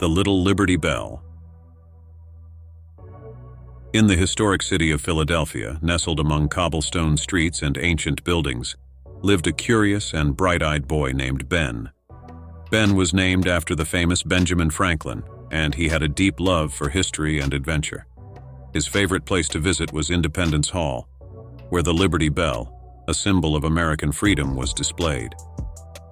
The Little Liberty Bell. In the historic city of Philadelphia, nestled among cobblestone streets and ancient buildings, lived a curious and bright-eyed boy named Ben. Ben was named after the famous Benjamin Franklin, and he had a deep love for history and adventure. His favorite place to visit was Independence Hall, where the Liberty Bell, a symbol of American freedom, was displayed.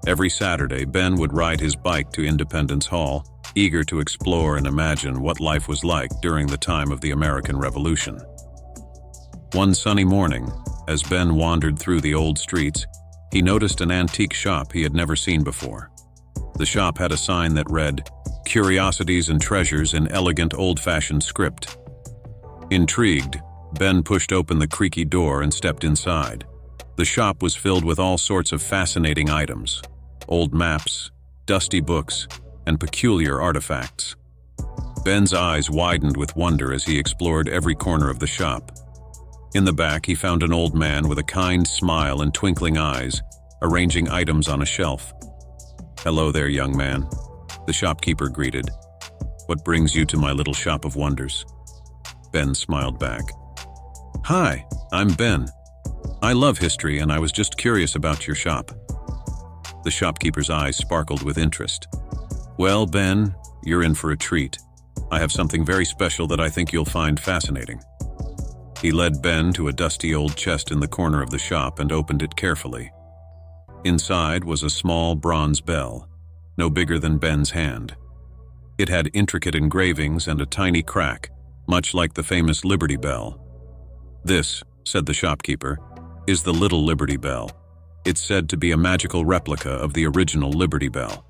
Every Saturday, Ben would ride his bike to Independence Hall, eager to explore and imagine what life was like during the time of the American Revolution. One sunny morning, as Ben wandered through the old streets, he noticed an antique shop he had never seen before. The shop had a sign that read, "Curiosities and Treasures" in elegant old-fashioned script. Intrigued, Ben pushed open the creaky door and stepped inside. The shop was filled with all sorts of fascinating items: old maps, dusty books, and peculiar artifacts. Ben's eyes widened with wonder as he explored every corner of the shop. In the back, he found an old man with a kind smile and twinkling eyes, arranging items on a shelf. "Hello there, young man," the shopkeeper greeted. "What brings you to my little shop of wonders?" Ben smiled back. "Hi, I'm Ben. I love history, and I was just curious about your shop." The shopkeeper's eyes sparkled with interest. "Well, Ben, you're in for a treat. I have something very special that I think you'll find fascinating." He led Ben to a dusty old chest in the corner of the shop and opened it carefully. Inside was a small bronze bell, no bigger than Ben's hand. It had intricate engravings and a tiny crack, much like the famous Liberty Bell. "This," said the shopkeeper, "is the Little Liberty Bell. It's said to be a magical replica of the original Liberty Bell.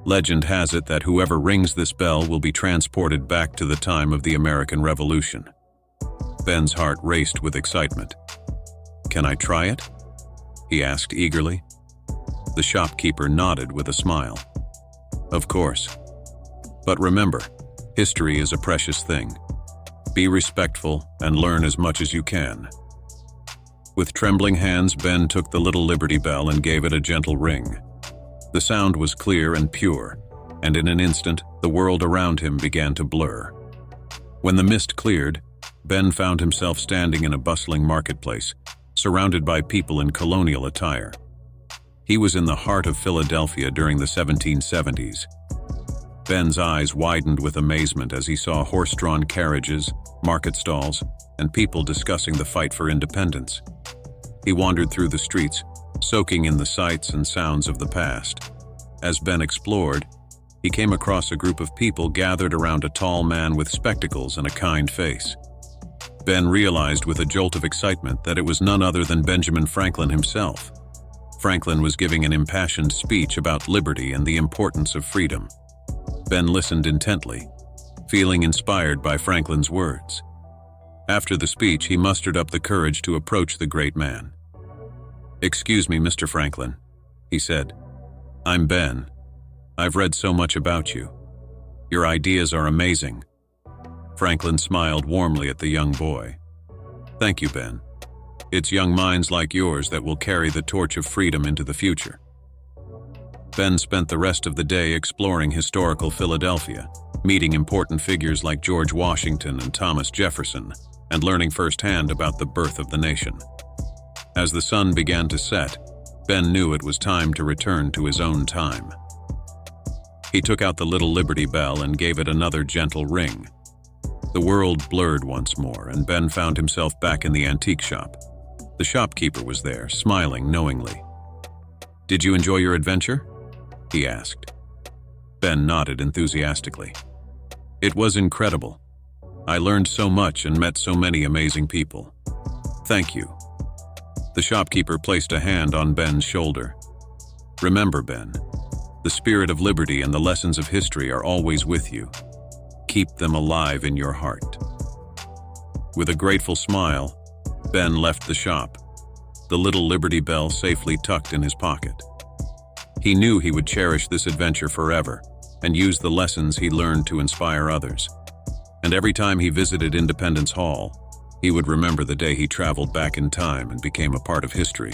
Legend has it that whoever rings this bell will be transported back to the time of the American Revolution." Ben's heart raced with excitement. "Can I try it?" he asked eagerly. The shopkeeper nodded with a smile. "Of course. But remember, history is a precious thing. Be respectful and learn as much as you can." With trembling hands, Ben took the Little Liberty Bell and gave it a gentle ring. The sound was clear and pure, and in an instant, the world around him began to blur. When the mist cleared, Ben found himself standing in a bustling marketplace, surrounded by people in colonial attire. He was in the heart of Philadelphia during the 1770s. Ben's eyes widened with amazement as he saw horse-drawn carriages, market stalls, and people discussing the fight for independence. He wandered through the streets, soaking in the sights and sounds of the past. As Ben explored, he came across a group of people gathered around a tall man with spectacles and a kind face. Ben realized with a jolt of excitement that it was none other than Benjamin Franklin himself. Franklin was giving an impassioned speech about liberty and the importance of freedom. Ben listened intently, feeling inspired by Franklin's words. After the speech, he mustered up the courage to approach the great man. "Excuse me, Mr. Franklin," he said. "I'm Ben. I've read so much about you. Your ideas are amazing." Franklin smiled warmly at the young boy. "Thank you, Ben. It's young minds like yours that will carry the torch of freedom into the future." Ben spent the rest of the day exploring historical Philadelphia, meeting important figures like George Washington and Thomas Jefferson, and learning firsthand about the birth of the nation. As the sun began to set, Ben knew it was time to return to his own time. He took out the Little Liberty Bell and gave it another gentle ring. The world blurred once more, and Ben found himself back in the antique shop. The shopkeeper was there, smiling knowingly. "Did you enjoy your adventure?" he asked. Ben nodded enthusiastically. "It was incredible. I learned so much and met so many amazing people. Thank you." The shopkeeper placed a hand on Ben's shoulder. "Remember, Ben, the spirit of liberty and the lessons of history are always with you. Keep them alive in your heart." With a grateful smile, Ben left the shop, the Little Liberty Bell safely tucked in his pocket. He knew he would cherish this adventure forever and use the lessons he learned to inspire others. And every time he visited Independence Hall, he would remember the day he traveled back in time and became a part of history.